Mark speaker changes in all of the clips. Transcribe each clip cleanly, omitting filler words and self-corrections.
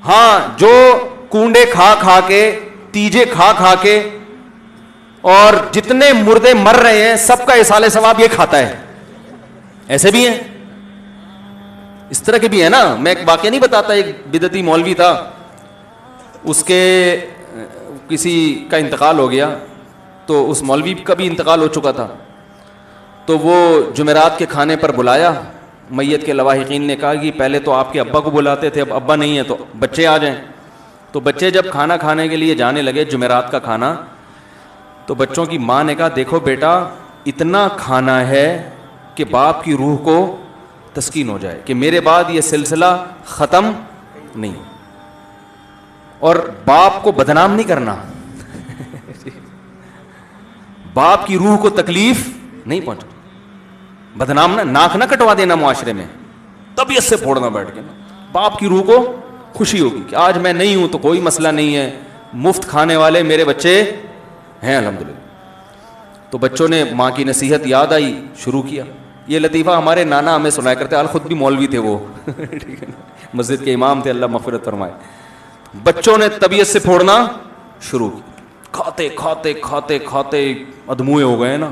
Speaker 1: ہاں جو کونڈے کھا کھا کے, تیجے کھا کھا کے, اور جتنے مردے مر رہے ہیں سب کا ایصال ثواب یہ کھاتا ہے. ایسے بھی ہیں, اس طرح کے بھی ہیں نا. میں ایک واقعہ نہیں بتاتا, ایک بدعتی مولوی تھا, اس کے کسی کا انتقال ہو گیا, تو اس مولوی کا بھی انتقال ہو چکا تھا. تو وہ جمعرات کے کھانے پر بلایا. میت کے لواحقین نے کہا کہ پہلے تو آپ کے ابا کو بلاتے تھے, اب ابا نہیں ہے تو بچے آ جائیں. تو بچے جب کھانا کھانے کے لیے جانے لگے, جمعرات کا کھانا, تو بچوں کی ماں نے کہا دیکھو بیٹا اتنا کھانا ہے کہ باپ کی روح کو تسکین ہو جائے کہ میرے بعد یہ سلسلہ ختم نہیں, اور باپ کو بدنام نہیں کرنا, باپ کی روح کو تکلیف نہیں پہنچا, بدنام نہ, ناک نہ کٹوا دینا معاشرے میں, طبیعت سے پھوڑنا بیٹھ کے. باپ کی روح کو خوشی ہوگی کہ آج میں نہیں ہوں تو کوئی مسئلہ نہیں ہے, مفت کھانے والے میرے بچے ہیں الحمدللہ. تو بچوں نے ماں کی نصیحت یاد آئی, شروع کیا. یہ لطیفہ ہمارے نانا ہمیں سنایا کرتے, حال خود بھی مولوی تھے وہ, مسجد کے امام تھے, اللہ مغفرت فرمائے. بچوں نے طبیعت سے پھوڑنا شروع کی, کھاتے کھاتے کھاتے کھاتے ادموئے ہو گئے نا,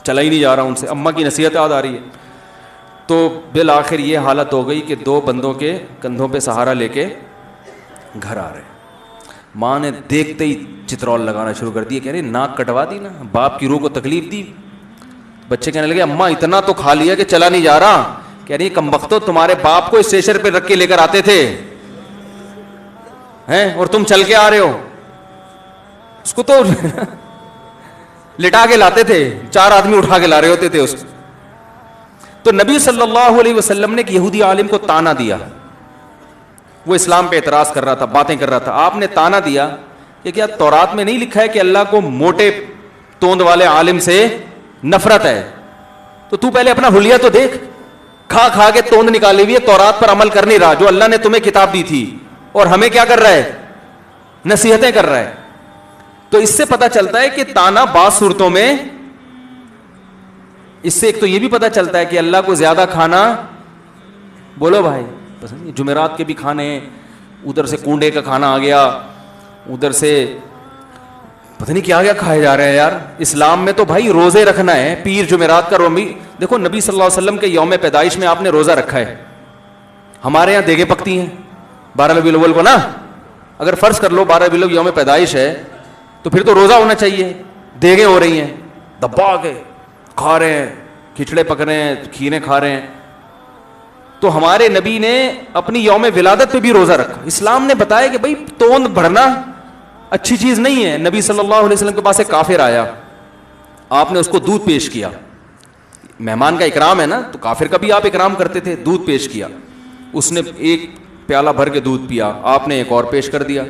Speaker 1: چلا ہی نہیں جا رہا ان سے, اماں کی نصیحت یاد آ رہی ہے. تو بالآخر یہ حالت ہو گئی کہ 2 بندوں کے کندھوں پہ سہارا لے کے گھر آ رہے. ماں نے دیکھتے ہی چترول لگانا شروع کر دیا, کہہ رہی ناک کٹوا دی نا, باپ کی روح کو تکلیف دی. بچے کہنے لگے اماں اتنا تو کھا لیا کہ چلا نہیں جا رہا. کہہ رہی کمبختو تمہارے باپ کو اسٹیشن پہ رکھ کے لے کر آتے تھے ہیں, اور تم چل کے آ رہے ہو. اس کو تو لٹا کے لاتے تھے, 4 آدمی اٹھا کے لا رہے ہوتے تھے اس کو. تو نبی صلی اللہ علیہ وسلم نے ایک یہودی عالم کو تانا دیا, وہ اسلام پہ اعتراض کر رہا تھا, باتیں کر رہا تھا. آپ نے تانا دیا کہ کیا تورات میں نہیں لکھا ہے کہ اللہ کو موٹے توند والے عالم سے نفرت ہے؟ تو پہلے اپنا حلیہ تو دیکھ, کھا کھا کے توند نکالی ہوئی ہے, تورات پر عمل کر نہیں رہا جو اللہ نے تمہیں کتاب دی تھی, اور ہمیں کیا کر رہا ہے, نصیحتیں کر رہا ہے. تو اس سے پتہ چلتا ہے کہ تانا بعض صورتوں میں, اس سے ایک تو یہ بھی پتہ چلتا ہے کہ اللہ کو زیادہ کھانا, بولو بھائی پسند, جمعرات کے بھی کھانے, ادھر سے کنڈے کا کھانا آ گیا, ادھر سے پتہ نہیں کیا کھائے جا رہے ہیں یار. اسلام میں تو بھائی روزے رکھنا ہے, پیر جمعرات کا رومی. دیکھو نبی صلی اللہ علیہ وسلم کے یوم پیدائش میں آپ نے روزہ رکھا ہے. ہمارے یہاں دیگیں پکتی ہیں 12 ربیع الاول کو نا, اگر فرض کر لو 12 ربیع الاول یوم پیدائش ہے تو پھر تو روزہ ہونا چاہیے. دیگیں ہو رہی ہیں, دبا کے کھا رہے ہیں, کھچڑے پک رہے ہیں, کھیریں کھا رہے ہیں. تو ہمارے نبی نے اپنی یوم ولادت پہ بھی روزہ رکھا. اسلام نے بتایا کہ بھائی توند بھرنا اچھی چیز نہیں ہے. نبی صلی اللہ علیہ وسلم کے پاس ایک کافر آیا, آپ نے اس کو دودھ پیش کیا, مہمان کا اکرام ہے نا, تو کافر کا بھی آپ اکرام کرتے تھے. دودھ پیش کیا, اس نے ایک پیالہ بھر کے دودھ پیا, آپ نے ایک اور پیش کر دیا,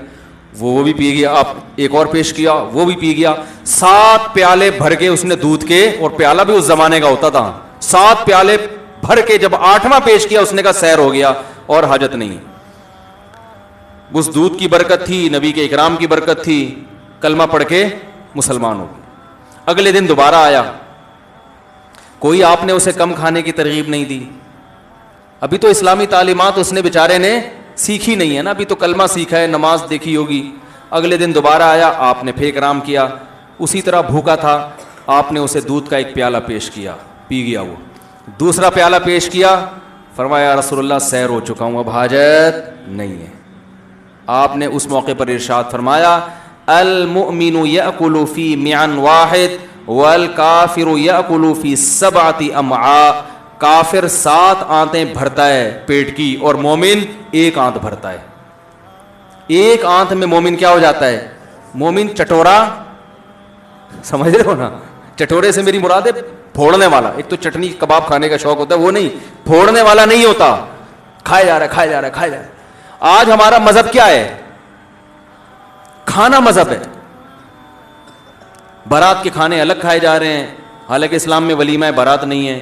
Speaker 1: وہ بھی پی گیا, آپ ایک اور پیش کیا, وہ بھی پی گیا. 7 پیالے بھر کے اس نے دودھ کے, اور پیالہ بھی اس زمانے کا ہوتا تھا, 7 پیالے بھر کے جب 8واں پیش کیا اس نے کہا سیر ہو گیا اور حاجت نہیں. اس دودھ کی برکت تھی, نبی کے اکرام کی برکت تھی, کلمہ پڑھ کے مسلمان ہو گئے. اگلے دن دوبارہ آیا, کوئی آپ نے اسے کم کھانے کی ترغیب نہیں دی. ابھی تو اسلامی تعلیمات اس نے بیچارے نے سیکھی نہیں ہے نا, ابھی تو کلمہ سیکھا ہے, نماز دیکھی ہوگی. اگلے دن دوبارہ آیا, آپ نے پھر اکرام کیا, اسی طرح بھوکا تھا, آپ نے اسے دودھ کا ایک پیالہ پیش کیا, پی گیا. وہ دوسرا پیالہ پیش کیا, فرمایا رسول اللہ سیر ہو چکا ہوں, اب حاجت نہیں ہے. آپ نے اس موقع پر ارشاد فرمایا المؤمن یأکل فی معن واحد والکافر یأکل فی 7 امعاء. کافر 7 آنتیں بھرتا ہے پیٹ کی, اور مومن 1 آنت بھرتا ہے. 1 آنت میں مومن کیا ہو جاتا ہے, مومن چٹورا, سمجھ رہے ہو نا, چٹورے سے میری مراد ہے پھوڑنے والا. ایک تو چٹنی کباب کھانے کا شوق ہوتا ہے, وہ نہیں, پھوڑنے والا نہیں ہوتا, کھائے جا رہا ہے کھائے جا رہا ہے کھائے جا رہا ہے. آج ہمارا مذہب کیا ہے, کھانا مذہب ہے. بارات کے کھانے الگ کھائے جا رہے ہیں, حالانکہ اسلام میں ولیمہ بارات نہیں ہے.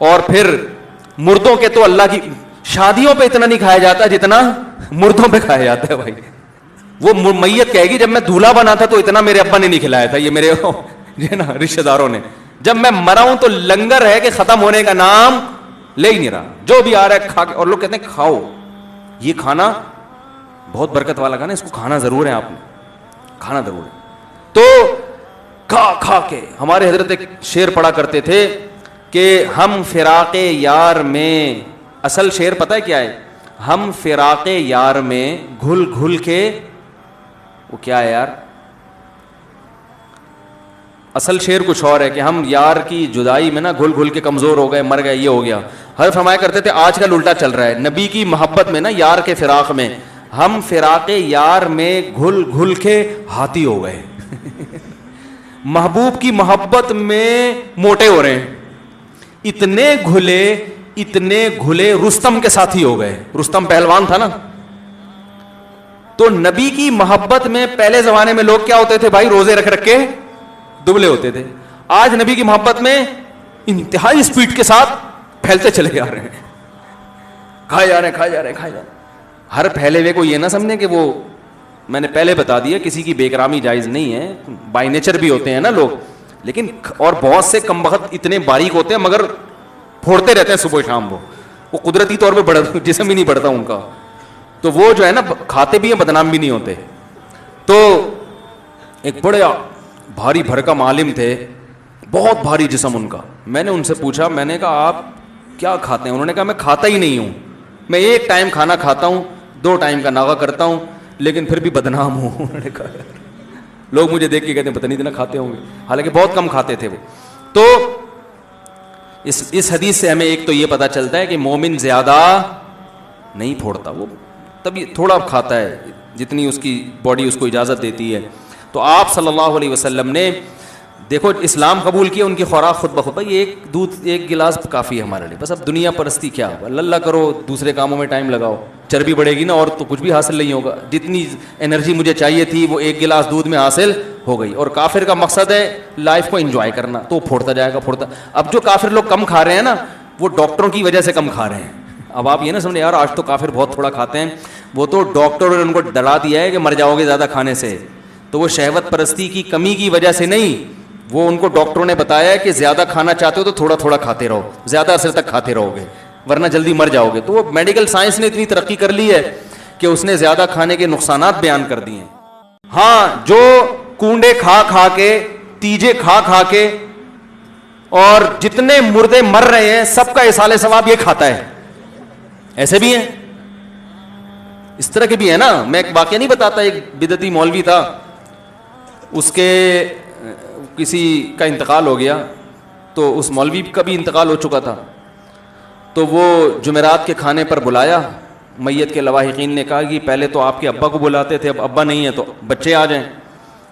Speaker 1: اور پھر مردوں کے تو اللہ کی شادیوں پہ اتنا نہیں کھایا جاتا جتنا مردوں پہ کھایا جاتا ہے. بھائی وہ میت کہے گی جب میں دولہا بنا تھا تو اتنا میرے ابا نے نہیں کھلایا تھا, یہ میرے نا رشتہ داروں نے. جب میں مرا ہوں تو لنگر ہے کہ ختم ہونے کا نام لے ہی نہیں رہا, جو بھی آ رہا ہے کھا کے. اور لوگ کہتے ہیں کھاؤ, یہ کھانا بہت برکت والا کھانا, اس کو کھانا ضرور ہے, آپ نے کھانا ضرور ہے. تو کھا کھا کے ہمارے حضرت ایک شعر پڑھا کرتے تھے کہ ہم فراق یار میں, اصل شعر پتہ ہے کیا ہے, ہم فراق یار میں گھل گھل کے, وہ کیا ہے یار, اصل شعر کچھ اور ہے کہ ہم یار کی جدائی میں نا گھل گھل کے کمزور ہو گئے, مر گئے, یہ ہو گیا. حضرت فرمایا کرتے تھے آج کل الٹا چل رہا ہے, نبی کی محبت میں نا, یار کے فراق میں, ہم فراق یار میں گھل گھل کے ہاتھی ہو گئے. محبوب کی محبت میں موٹے ہو رہے ہیں, اتنے گھلے رستم کے ساتھی ہو گئے. رستم پہلوان تھا نا, تو نبی کی محبت میں پہلے زمانے میں لوگ کیا ہوتے تھے بھائی, روزے رکھ رکھ کے دبلے ہوتے تھے. آج نبی کی محبت میں انتہائی سپیڈ کے ساتھ پھیلتے چلے جا رہے ہیں, کھائے جا رہے ہیں. ہر پھیلے ہوئے کو یہ نہ سمجھیں کہ وہ, میں نے پہلے بتا دیا کسی کی بے کرامی جائز نہیں ہے, بائی نیچر بھی ہوتے ہیں نا لوگ, لیکن اور بہت سے کم وقت اتنے باریک ہوتے ہیں مگر پھوڑتے رہتے ہیں صبح شام. وہ قدرتی طور پہ جسم ہی نہیں بڑھتا ان کا, تو وہ جو ہے نا کھاتے بھی ہیں بدنام بھی نہیں ہوتے. تو ایک بڑے بھاری بھرکم عالم تھے, بہت بھاری جسم ان کا. میں نے ان سے پوچھا, میں نے کہا آپ کیا کھاتے ہیں؟ انہوں نے کہا میں کھاتا ہی نہیں ہوں, میں ایک ٹائم کھانا کھاتا ہوں, 2 ٹائم کا ناغہ کرتا ہوں, لیکن پھر بھی بدنام ہوں. انہوں نے کہا لوگ مجھے دیکھ کے کہتے ہیں پتہ نہیں اتنا کھاتے ہوں گے, حالانکہ بہت کم کھاتے تھے وہ. تو اس حدیث سے ہمیں ایک تو یہ پتہ چلتا ہے کہ مومن زیادہ نہیں پھوڑتا, وہ تبھی تھوڑا کھاتا ہے جتنی اس کی باڈی اس کو اجازت دیتی ہے. تو آپ صلی اللہ علیہ وسلم نے دیکھو اسلام قبول کیا, ان کی خوراک خود بخود, بھائی ایک دودھ 1 گلاس کافی ہے ہمارے لیے, بس. اب دنیا پرستی کیا, اللہ کرو دوسرے کاموں میں ٹائم لگاؤ, چربی بڑھے گی نا اور تو کچھ بھی حاصل نہیں ہوگا. جتنی انرجی مجھے چاہیے تھی وہ 1 گلاس دودھ میں حاصل ہو گئی. اور کافر کا مقصد ہے لائف کو انجوائے کرنا, تو پھوڑتا جائے گا پھوڑتا. اب جو کافر لوگ کم کھا رہے ہیں نا, وہ ڈاکٹروں کی وجہ سے کم کھا رہے ہیں. اب آپ یہ نہ سمجھیں یار آج تو کافر بہت تھوڑا کھاتے ہیں, وہ تو ڈاکٹر نے ان کو ڈرا دیا ہے کہ مر جاؤ گے زیادہ کھانے سے. تو وہ شہوت پرستی کی کمی کی وجہ سے نہیں, وہ ان کو ڈاکٹروں نے بتایا ہے کہ زیادہ کھانا چاہتے ہو تو تھوڑا تھوڑا کھاتے رہو, زیادہ عرصے تک کھاتے رہو گے ورنہ جلدی مر جاؤ گے. تو وہ میڈیکل سائنس نے اتنی ترقی کر لی ہے کہ اس نے زیادہ کھانے کے نقصانات بیان کر دیے ہیں. ہاں, جو کونڈے کھا کھا کے, تیجے کھا کھا کے, اور جتنے مردے مر رہے ہیں سب کا ایصال ثواب یہ کھاتا ہے, ایسے بھی ہیں, اس طرح کے بھی ہیں نا. میں ایک واقعہ نہیں بتاتا, ایک بدعتی مولوی تھا, اس کے کسی کا انتقال ہو گیا, تو اس مولوی کا بھی انتقال ہو چکا تھا. تو وہ جمعرات کے کھانے پر بلایا, میت کے لواحقین نے کہا کہ پہلے تو آپ کے ابا کو بلاتے تھے, اب ابا نہیں ہے تو بچے آ جائیں.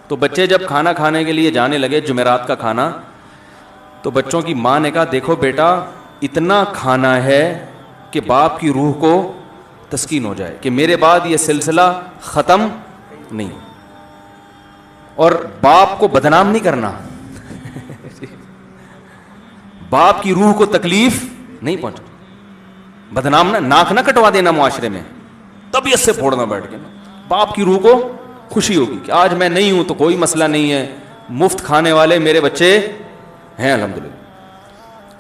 Speaker 1: تو بچے جب کھانا کھانے کے لیے جانے لگے جمعرات کا کھانا, تو بچوں کی ماں نے کہا دیکھو بیٹا اتنا کھانا ہے کہ باپ کی روح کو تسکین ہو جائے کہ میرے بعد یہ سلسلہ ختم نہیں, اور باپ کو بدنام نہیں کرنا, باپ کی روح کو تکلیف نہیں پہنچا, بدنام نہ, ناک نہ کٹوا دینا معاشرے میں, طبیعت سے پھوڑنا بیٹھ کے. باپ کی روح کو خوشی ہوگی کہ آج میں نہیں ہوں تو کوئی مسئلہ نہیں ہے, مفت کھانے والے میرے بچے ہیں الحمدللہ.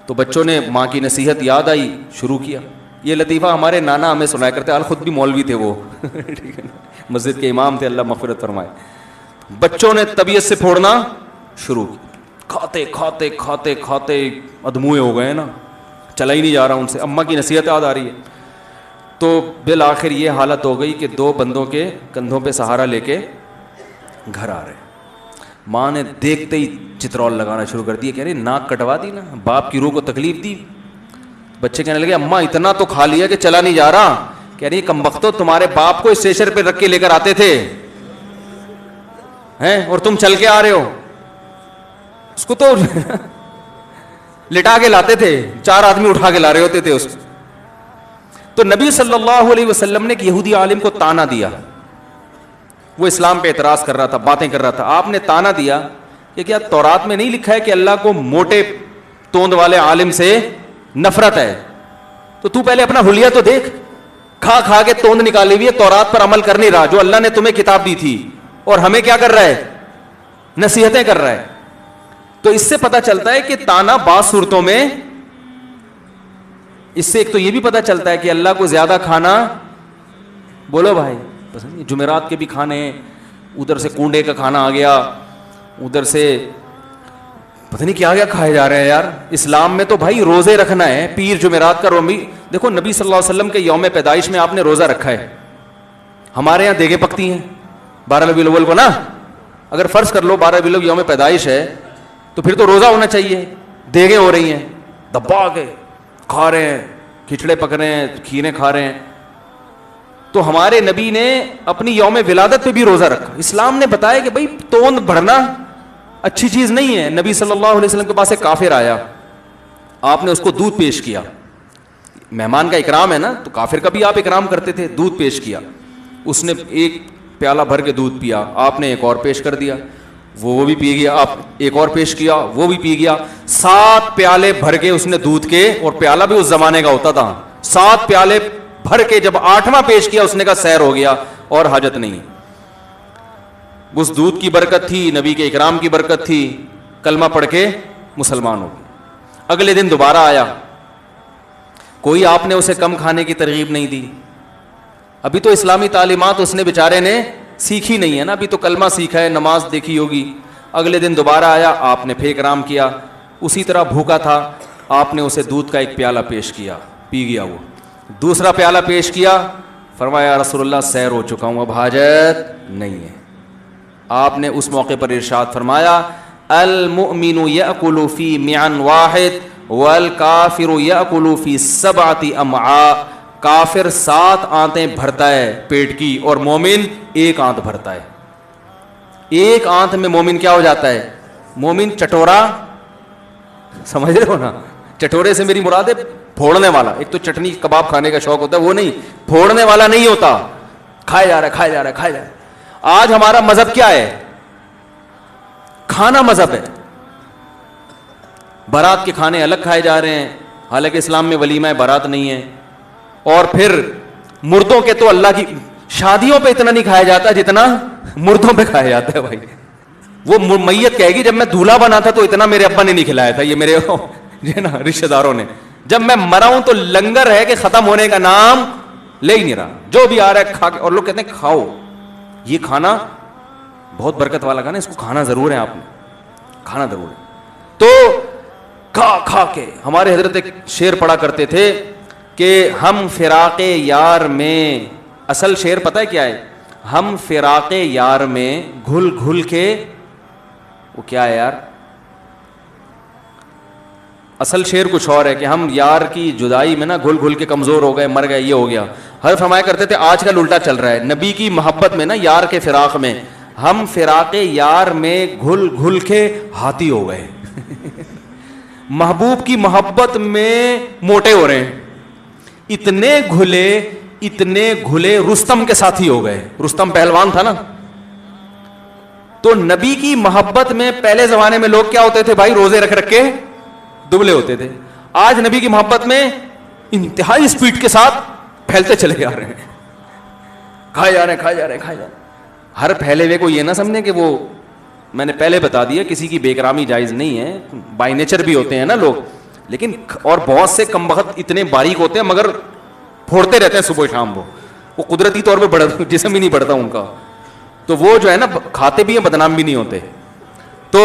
Speaker 1: تو بچوں نے ماں کی نصیحت یاد آئی, شروع کیا. یہ لطیفہ ہمارے نانا ہمیں سنایا کرتے, اور خود بھی مولوی تھے وہ, ٹھیک ہے نا, مسجد کے امام تھے, اللہ مغفرت فرمائے. بچوں نے طبیعت سے پھوڑنا شروع کی, کھاتے کھاتے کھاتے کھاتے ادموئے ہو گئے نا, چلا ہی نہیں جا رہا ان سے. اماں کی نصیحت یاد آ رہی ہے. تو بالآخر یہ حالت ہو گئی کہ 2 بندوں کے کندھوں پہ سہارا لے کے گھر آ رہے. ماں نے دیکھتے ہی چترول لگانا شروع کر دیا, کہہ رہی ناک کٹوا دی نا, باپ کی روح کو تکلیف دی. بچے کہنے لگے اماں اتنا تو کھا لیا کہ چلا نہیں جا رہا. کہہ رہی کمبختو تمہارے باپ کو اسٹیشن پہ رکھ کے لے کر آتے تھے ہیں, اور تم چل کے آ رہے ہو. اس کو تو لٹا کے لاتے تھے, 4 آدمی اٹھا کے لا رہے ہوتے تھے اس کو. تو نبی صلی اللہ علیہ وسلم نے ایک یہودی عالم کو تانا دیا, وہ اسلام پہ اعتراض کر رہا تھا, باتیں کر رہا تھا. آپ نے تانا دیا کہ کیا تورات میں نہیں لکھا ہے کہ اللہ کو موٹے توند والے عالم سے نفرت ہے؟ تو پہلے اپنا حلیہ تو دیکھ, کھا کھا کے توند نکالی ہوئی ہے, تورات پر عمل کر نہیں رہا جو اللہ نے تمہیں کتاب دی تھی, اور ہمیں کیا کر رہا ہے, نصیحتیں کر رہا ہے. تو اس سے پتہ چلتا ہے کہ تانا بعض صورتوں میں, اس سے ایک تو یہ بھی پتہ چلتا ہے کہ اللہ کو زیادہ کھانا, بولو بھائی, جمعرات کے بھی کھانے، ادھر سے کنڈے کا کھانا آ گیا، ادھر سے پتہ نہیں کیا کھائے جا رہے ہیں یار. اسلام میں تو بھائی روزے رکھنا ہے، پیر جمعرات کا رومی. دیکھو نبی صلی اللہ علیہ وسلم کے یوم پیدائش میں آپ نے روزہ رکھا ہے. ہمارے یہاں دیگیں پکتی ہیں 12 ربیع الاول کو نا. اگر فرض کر لو 12 ربیع الاول یوم پیدائش ہے تو پھر تو روزہ ہونا چاہیے. دیگیں ہو رہی ہیں، دبا کے کھا رہے ہیں، کھچڑے پک رہے ہیں، کھیریں کھا رہے ہیں. تو ہمارے نبی نے اپنی یوم ولادت پہ بھی روزہ رکھا. اسلام نے بتایا کہ بھائی توند بڑھنا اچھی چیز نہیں ہے. نبی صلی اللہ علیہ وسلم کے پاس ایک کافر آیا، آپ نے اس کو دودھ پیش کیا. مہمان کا اکرام ہے نا، تو کافر کا بھی آپ اکرام کرتے تھے. دودھ پیش کیا، اس نے ایک پیالہ بھر کے دودھ پیا، آپ نے ایک اور پیش کر دیا، وہ بھی پی گیا. آپ ایک اور پیش کیا، وہ بھی پی گیا. 7 پیالے بھر کے اس نے دودھ کے، اور پیالہ بھی اس زمانے کا ہوتا تھا. 7 پیالے بھر کے جب 8واں پیش کیا، اس نے کہا سیر ہو گیا اور حاجت نہیں. اس دودھ کی برکت تھی، نبی کے اکرام کی برکت تھی، کلمہ پڑھ کے مسلمان ہو گئے. اگلے دن دوبارہ آیا، کوئی آپ نے اسے کم کھانے کی ترغیب نہیں دی. ابھی تو اسلامی تعلیمات اس نے بیچارے نے سیکھی نہیں ہے نا، ابھی تو کلمہ سیکھا ہے، نماز دیکھی ہوگی. اگلے دن دوبارہ آیا، آپ نے پھر اکرام کیا. اسی طرح بھوکا تھا، آپ نے اسے دودھ کا ایک پیالہ پیش کیا، پی گیا. وہ دوسرا پیالہ پیش کیا، فرمایا رسول اللہ سیر ہو چکا ہوں، اب حاجت نہیں ہے. آپ نے اس موقع پر ارشاد فرمایا المؤمن یأکل فی معن واحد والکافر یأکل فی 7 امعاء. کافر 7 آنتیں بھرتا ہے پیٹ کی، اور مومن 1 آنت بھرتا ہے. 1 آنت میں مومن کیا ہو جاتا ہے؟ مومن چٹورا، سمجھ رہے ہو نا؟ چٹورے سے میری مراد ہے پھوڑنے والا. ایک تو چٹنی کباب کھانے کا شوق ہوتا ہے، وہ نہیں، پھوڑنے والا نہیں ہوتا. کھائے جا رہا ہے، کھائے جا رہا ہے، کھائے جا رہا ہے. آج ہمارا مذہب کیا ہے؟ کھانا مذہب ہے. بارات کے کھانے الگ کھائے جا رہے ہیں، حالانکہ اسلام میں ولیمہ بارات نہیں ہے. اور پھر مردوں کے تو اللہ کی شادیوں پہ اتنا نہیں کھایا جاتا جتنا مردوں پہ کھایا جاتا ہے. بھائی وہ میت کہے گی جب میں دولہا بنا تھا تو اتنا میرے ابا نے نہیں کھلایا تھا، یہ میرے نا رشتہ داروں نے. جب میں مرا ہوں تو لنگر ہے کہ ختم ہونے کا نام لے ہی نہیں رہا، جو بھی آ رہا ہے کھا کے. اور لوگ کہتے ہیں کھاؤ، یہ کھانا بہت برکت والا کھانا، اس کو کھانا ضرور ہے، آپ نے کھانا ضرور ہے. تو کھا کھا کے ہمارے حضرت ایک شعر پڑھا کرتے تھے کہ ہم فراق یار میں، اصل شعر پتہ ہے کیا ہے؟ ہم فراق یار میں گھل گھل کے، وہ کیا ہے یار؟ اصل شعر کچھ اور ہے کہ ہم یار کی جدائی میں نا گھل گھل کے کمزور ہو گئے، مر گئے، یہ ہو گیا. حضرت فرمایا کرتے تھے آج کل الٹا چل رہا ہے. نبی کی محبت میں نا، یار کے فراق میں، ہم فراق یار میں گھل گھل کے ہاتھی ہو گئے. محبوب کی محبت میں موٹے ہو رہے ہیں. اتنے گھلے رستم کے ساتھی ہو گئے. رستم پہلوان تھا نا. تو نبی کی محبت میں پہلے زمانے میں لوگ کیا ہوتے تھے بھائی؟ روزے رکھ رکھ کے دبلے ہوتے تھے. آج نبی کی محبت میں انتہائی سپیڈ کے ساتھ پھیلتے چلے جا رہے ہیں، کھائے جا رہے ہیں، کھائے جا رہے ہیں، کھائے جا رہے ہیں. ہر پھیلے ہوئے کو یہ نہ سمجھیں کہ وہ، میں نے پہلے بتا دیا کسی کی بے اکرامی جائز نہیں ہے. بائی نیچر بھی ہوتے ہیں نا لوگ، لیکن اور بہت سے کم بخت اتنے باریک ہوتے ہیں مگر پھوڑتے رہتے ہیں صبح شام. وہ قدرتی طور پہ بڑھتا، جسم ہی نہیں بڑھتا ان کا. تو وہ جو ہے نا کھاتے بھی ہیں، بدنام بھی نہیں ہوتے. تو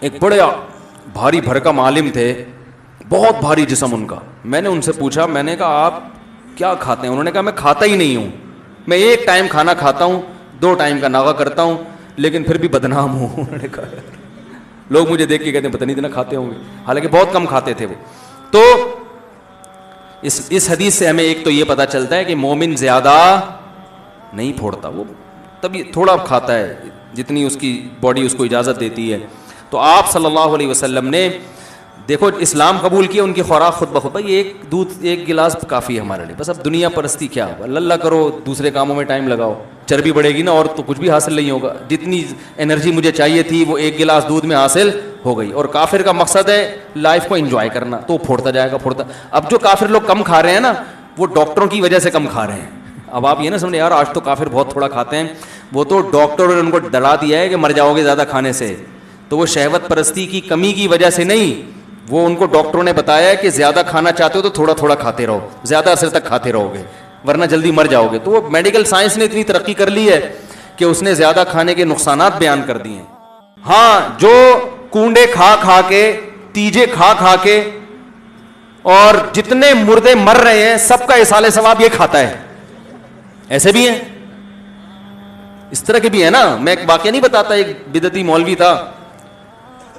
Speaker 1: ایک بڑے بھاری بھرکم عالم تھے، بہت بھاری جسم ان کا. میں نے ان سے پوچھا، میں نے کہا آپ کیا کھاتے ہیں؟ انہوں نے کہا میں کھاتا ہی نہیں ہوں، میں 1 ٹائم کھانا کھاتا ہوں، 2 ٹائم کا ناغہ کرتا ہوں، لیکن پھر بھی بدنام ہوں. انہوں نے کہا لوگ مجھے دیکھ کے کہتے ہیں پتہ نہیں اتنا کھاتے ہوں گے، حالانکہ بہت کم کھاتے تھے وہ. تو اس حدیث سے ہمیں ایک تو یہ پتہ چلتا ہے کہ مومن زیادہ نہیں پھوڑتا، وہ تبھی تھوڑا کھاتا ہے جتنی اس کی باڈی اس کو اجازت دیتی ہے. تو آپ صلی اللہ علیہ وسلم نے دیکھو اسلام قبول کیا، ان کی خوراک خود بخود، بھائی ایک دودھ 1 گلاس کافی ہے ہمارے لیے، بس. اب دنیا پرستی کیا، اللہ کرو دوسرے کاموں میں ٹائم لگاؤ، چربی بڑھے گی نا اور تو کچھ بھی حاصل نہیں ہوگا. جتنی انرجی مجھے چاہیے تھی وہ 1 گلاس دودھ میں حاصل ہو گئی. اور کافر کا مقصد ہے لائف کو انجوائے کرنا، تو پھوڑتا جائے گا، پھوڑتا. اب جو کافر لوگ کم کھا رہے ہیں نا، وہ ڈاکٹروں کی وجہ سے کم کھا رہے ہیں. اب آپ یہ نہ سمجھیں یار آج تو کافر بہت تھوڑا کھاتے ہیں، وہ تو ڈاکٹر نے ان کو ڈرا دیا ہے کہ مر جاؤ گے زیادہ کھانے سے. تو وہ شہوت پرستی کی کمی کی وجہ سے نہیں، وہ ان کو ڈاکٹروں نے بتایا ہے کہ زیادہ کھانا چاہتے ہو تو تھوڑا تھوڑا کھاتے رہو، زیادہ عرصے تک کھاتے رہو گے. ورنہ جلدی مر جاؤ گے. تو وہ میڈیکل سائنس نے اتنی ترقی کر لی ہے کہ اس نے زیادہ کھانے کے نقصانات بیان کر دیے ہیں. ہاں جو کونڈے کھا کھا کے, تیجے کھا کھا کے, اور جتنے مردے مر رہے ہیں سب کا ایصال ثواب یہ کھاتا ہے, ایسے بھی ہیں, اس طرح کے بھی ہیں نا. میں ایک واقعہ نہیں بتاتا, ایک بدعتی مولوی تھا,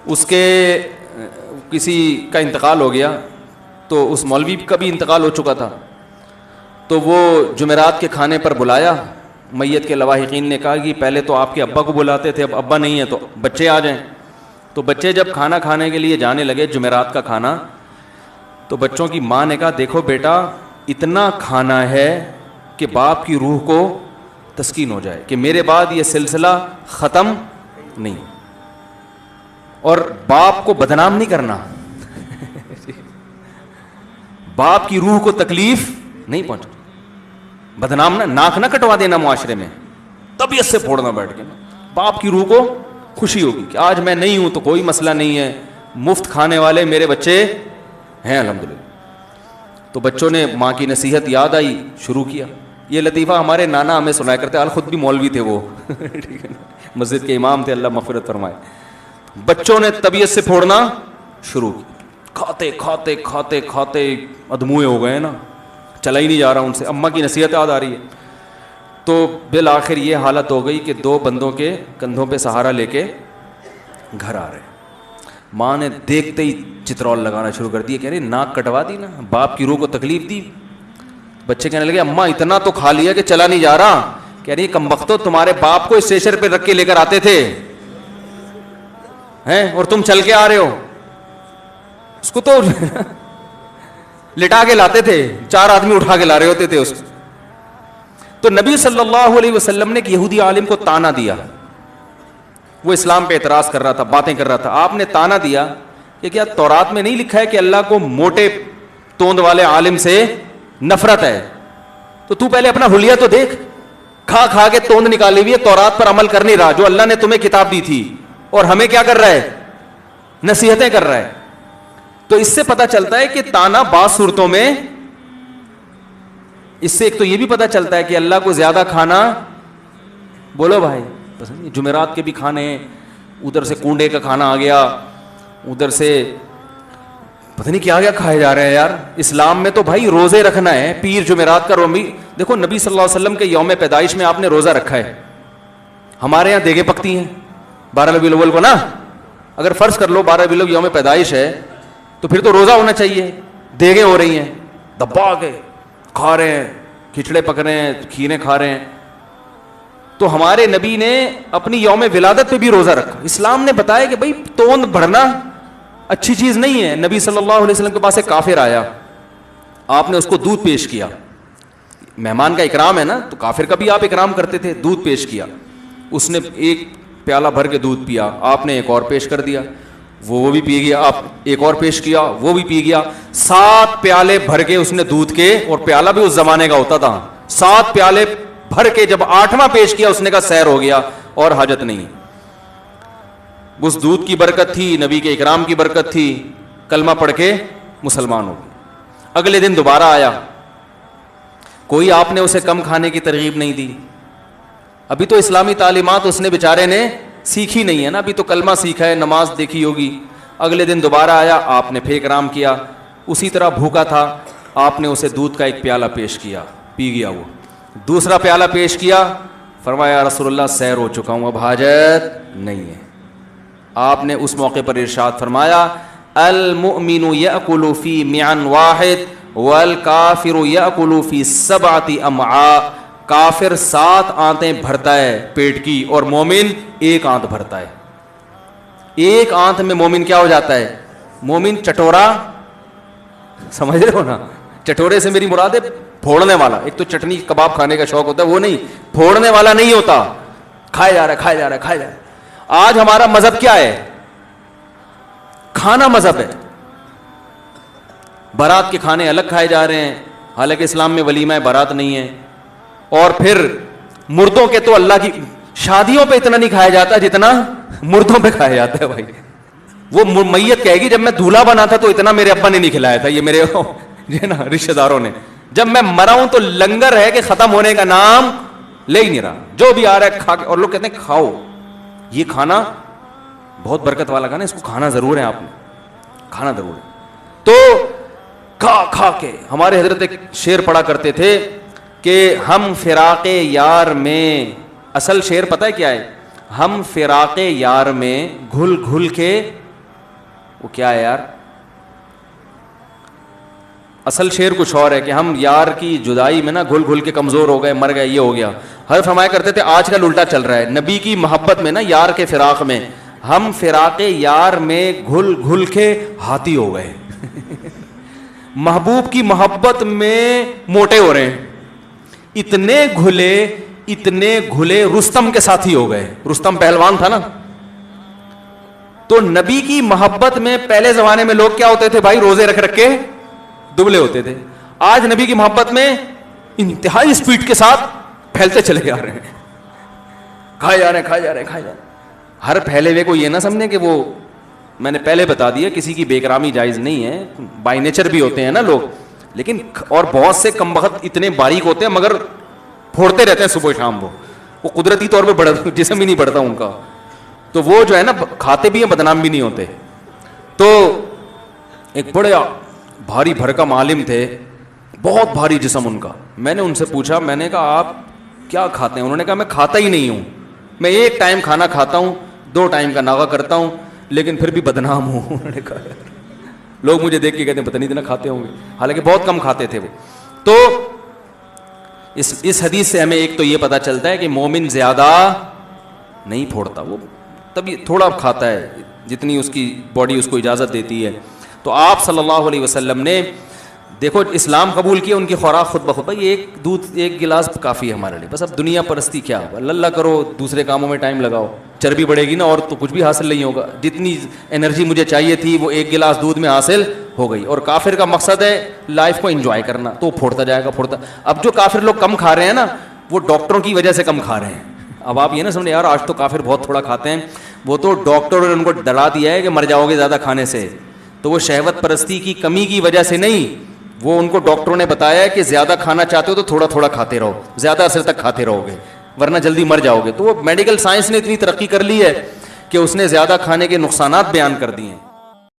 Speaker 1: اس کے کسی کا انتقال ہو گیا, تو اس مولوی کا بھی انتقال ہو چکا تھا. تو وہ جمعرات کے کھانے پر بلایا. میت کے لواحقین نے کہا کہ پہلے تو آپ کے ابا کو بلاتے تھے, اب ابا نہیں ہے تو بچے آ جائیں. تو بچے جب کھانا کھانے کے لیے جانے لگے, جمعرات کا کھانا, تو بچوں کی ماں نے کہا دیکھو بیٹا اتنا کھانا ہے کہ باپ کی روح کو تسکین ہو جائے کہ میرے بعد یہ سلسلہ ختم نہیں, اور باپ کو بدنام نہیں کرنا, باپ کی روح کو تکلیف نہیں پہنچ, بدنام نہ, ناک نہ کٹوا دینا معاشرے میں, طبیعت سے پھوڑنا بیٹھ کے. باپ کی روح کو خوشی ہوگی کہ آج میں نہیں ہوں تو کوئی مسئلہ نہیں ہے, مفت کھانے والے میرے بچے ہیں الحمدللہ. تو بچوں نے ماں کی نصیحت یاد آئی, شروع کیا. یہ لطیفہ ہمارے نانا ہمیں سنایا کرتے, حال خود بھی مولوی تھے وہ, ٹھیک ہے نا, مسجد کے امام تھے, اللہ مغفرت فرمائے. بچوں نے طبیعت سے پھوڑنا شروع کی, کھاتے کھاتے کھاتے کھاتے ادموئے ہو گئے نا, چلا ہی نہیں جا رہا ان سے. اماں کی نصیحت یاد آ رہی ہے. تو بالآخر یہ حالت ہو گئی کہ 2 بندوں کے کندھوں پہ سہارا لے کے گھر آ رہے. ماں نے دیکھتے ہی چترول لگانا شروع کر دیا, کہہ رہی ناک کٹوا دی نا, باپ کی روح کو تکلیف دی. بچے کہنے لگے اماں اتنا تو کھا لیا کہ چلا نہیں جا رہا. کہہ رہی کمبختو, تمہارے باپ کو اسٹیشن پہ رکھ کے لے کر آتے تھے ہیں, اور تم چل کے آ رہے ہو. اس کو تو لٹا کے لاتے تھے, 4 آدمی اٹھا کے لا رہے ہوتے تھے اس کو. تو نبی صلی اللہ علیہ وسلم نے ایک یہودی عالم کو تانا دیا, وہ اسلام پہ اعتراض کر رہا تھا, باتیں کر رہا تھا. آپ نے تانا دیا کہ کیا تورات میں نہیں لکھا ہے کہ اللہ کو موٹے توند والے عالم سے نفرت ہے؟ تو پہلے اپنا حلیہ تو دیکھ, کھا کھا کے توند نکالی ہوئی ہے, تورات پر عمل کر نہیں رہا جو اللہ نے تمہیں کتاب دی تھی, اور ہمیں کیا کر رہا ہے, نصیحتیں کر رہا ہے. تو اس سے پتہ چلتا ہے کہ تانا بعض صورتوں میں, اس سے ایک تو یہ بھی پتہ چلتا ہے کہ اللہ کو زیادہ کھانا, بولو بھائی, جمعرات کے بھی کھانے, ادھر سے کونڈے کا کھانا آ گیا, ادھر سے پتہ نہیں کیا کیا کھائے جا رہے ہیں یار. اسلام میں تو بھائی روزے رکھنا ہے, پیر جمعرات کا رومی. دیکھو نبی صلی اللہ علیہ وسلم کے یوم پیدائش میں آپ نے روزہ رکھا ہے. ہمارے یہاں دیگیں پکتی ہیں 12 ربیع الاول کو نا, اگر فرض کر لو 12 ربیع الاول یوم پیدائش ہے تو پھر تو روزہ ہونا چاہیے. دیگیں ہو رہی ہیں, دبا کے کھا رہے ہیں, کھچڑے پک رہے ہیں, کھیریں کھا رہے ہیں. تو ہمارے نبی نے اپنی یوم ولادت پہ بھی روزہ رکھا. اسلام نے بتایا کہ بھائی توند بڑھنا اچھی چیز نہیں ہے. نبی صلی اللہ علیہ وسلم کے پاس ایک کافر آیا, آپ نے اس کو دودھ پیش کیا. مہمان کا اکرام ہے نا, تو کافر کا بھی آپ اکرام کرتے تھے. دودھ پیش کیا, اس نے ایک پیالہ بھر کے دودھ پیا, آپ نے ایک اور پیش کر دیا, وہ بھی پی گیا, آپ ایک اور پیش کیا, وہ بھی پی گیا. 7 پیالے بھر کے اس نے دودھ کے, اور پیالہ بھی اس زمانے کا ہوتا تھا, 7 پیالے بھر کے جب 8واں پیش کیا اس نے کہا سیر ہو گیا اور حاجت نہیں. اس دودھ کی برکت تھی, نبی کے اکرام کی برکت تھی, کلمہ پڑھ کے مسلمان ہو گئے. اگلے دن دوبارہ آیا, کوئی آپ نے اسے کم کھانے کی ترغیب نہیں دی. ابھی تو اسلامی تعلیمات اس نے بیچارے نے سیکھی نہیں ہے نا, ابھی تو کلمہ سیکھا ہے, نماز دیکھی ہوگی. اگلے دن دوبارہ آیا, آپ نے پھر اکرام کیا, اسی طرح بھوکا تھا, آپ نے اسے دودھ کا ایک پیالہ پیش کیا, پی گیا. وہ دوسرا پیالہ پیش کیا, فرمایا رسول اللہ سیر ہو چکا ہوں, اب حاجت نہیں ہے. آپ نے اس موقع پر ارشاد فرمایا المؤمن یأکل فی معن واحد والکافر یأکل فی 7 امعاء. کافر 7 آنتیں بھرتا ہے پیٹ کی, اور مومن 1 آنت بھرتا ہے. 1 آنت میں مومن کیا ہو جاتا ہے, مومن چٹورا, سمجھ رہے ہو نا, چٹورے سے میری مراد ہے پھوڑنے والا. ایک تو چٹنی کباب کھانے کا شوق ہوتا ہے, وہ نہیں, پھوڑنے والا نہیں ہوتا, کھائے جا رہا ہے کھائے جا رہا ہے کھائے جا رہا ہے. آج ہمارا مذہب کیا ہے, کھانا مذہب ہے. بارات کے کھانے الگ کھائے جا رہے ہیں, حالانکہ اسلام میں ولیمہ بارات نہیں ہے. اور پھر مردوں کے تو اللہ کی شادیوں پہ اتنا نہیں کھایا جاتا جتنا مردوں پہ کھایا جاتا ہے بھائی. وہ میت کہے گی جب میں دولہا بنا تھا تو اتنا میرے ابا نے نہیں کھلایا تھا, یہ میرے نا رشتہ داروں نے. جب میں مرا ہوں تو لنگر ہے کہ ختم ہونے کا نام لے ہی نہیں رہا, جو بھی آ رہا ہے کھا کے. اور لوگ کہتے ہیں کھاؤ, یہ کھانا بہت برکت والا کھانا, اس کو کھانا ضرور ہے, آپ نے کھانا ضرور ہے. تو کھا کھا کے ہمارے حضرت ایک شعر پڑھا کرتے تھے کہ ہم فراق یار میں, اصل شعر پتہ ہے کیا ہے, ہم فراق یار میں گھل گھل کے, وہ کیا ہے یار, اصل شعر کچھ اور ہے کہ ہم یار کی جدائی میں نا گھل گھل کے کمزور ہو گئے, مر گئے, یہ ہو گیا. حضرت فرمایا کرتے تھے آج کل الٹا چل رہا ہے, نبی کی محبت میں نا, یار کے فراق میں, ہم فراق یار میں گھل گھل کے ہاتھی ہو گئے. محبوب کی محبت میں موٹے ہو رہے ہیں, اتنے گھلے رستم کے ساتھی ہو گئے. رستم پہلوان تھا نا. تو نبی کی محبت میں پہلے زمانے میں لوگ کیا ہوتے تھے بھائی, روزے رکھ رکھ کے دبلے ہوتے تھے. آج نبی کی محبت میں انتہائی سپیڈ کے ساتھ پھیلتے چلے جا رہے ہیں, کھائے جا رہے ہیں. ہر پھیلے ہوئے کو یہ نہ سمجھیں کہ وہ, میں نے پہلے بتا دیا کسی کی بے اکرامی جائز نہیں ہے, بائی نیچر بھی ہوتے ہیں نا لوگ, لیکن اور بہت سے کم بخت اتنے باریک ہوتے ہیں مگر پھوڑتے رہتے ہیں صبح شام. وہ قدرتی طور پہ جسم ہی نہیں بڑھتا ان کا, تو وہ جو ہے نا کھاتے بھی ہیں بدنام بھی نہیں ہوتے. تو ایک بڑے بھاری بھرکم عالم تھے, بہت بھاری جسم ان کا. میں نے ان سے پوچھا, میں نے کہا آپ کیا کھاتے ہیں؟ انہوں نے کہا میں کھاتا ہی نہیں ہوں, میں ایک ٹائم کھانا کھاتا ہوں, 2 ٹائم کا ناغہ کرتا ہوں, لیکن پھر بھی بدنام ہوں. انہوں نے کہا لوگ مجھے دیکھ کے کہتے ہیں پتہ نہیں اتنا کھاتے ہوں گے, حالانکہ بہت کم کھاتے تھے وہ. تو اس حدیث سے ہمیں ایک تو یہ پتہ چلتا ہے کہ مومن زیادہ نہیں پھوڑتا, وہ تبھی تھوڑا کھاتا ہے جتنی اس کی باڈی اس کو اجازت دیتی ہے. تو آپ صلی اللہ علیہ وسلم نے دیکھو اسلام قبول کیا, ان کی خوراک خود بخود, بھائی ایک دودھ ایک گلاس کافی ہے ہمارے لیے, بس اب دنیا پرستی کیا, اللہ کرو دوسرے کاموں میں ٹائم لگاؤ, چربی بڑھے گی نا اور تو کچھ بھی حاصل نہیں ہوگا. جتنی انرجی مجھے چاہیے تھی وہ ایک گلاس دودھ میں حاصل ہو گئی. اور کافر کا مقصد ہے لائف کو انجوائے کرنا, تو پھوڑتا جائے گا پھوڑتا. اب جو کافر لوگ کم کھا رہے ہیں نا, وہ ڈاکٹروں کی وجہ سے کم کھا رہے ہیں. اب آپ یہ نہ سمجھیں یار آج تو کافر بہت تھوڑا کھاتے ہیں, وہ تو ڈاکٹر نے ان کو ڈرا دیا ہے کہ مر جاؤ گے زیادہ کھانے سے. تو وہ شہوت پرستی کی کمی کی وجہ سے نہیں, وہ ان کو ڈاکٹروں نے بتایا ہے کہ زیادہ کھانا چاہتے ہو تو تھوڑا تھوڑا کھاتے رہو, زیادہ عرصے تک کھاتے رہو گے ورنہ جلدی مر جاؤ گے. تو وہ میڈیکل سائنس نے اتنی ترقی کر لی ہے کہ اس نے زیادہ کھانے کے نقصانات بیان کر دیے ہیں.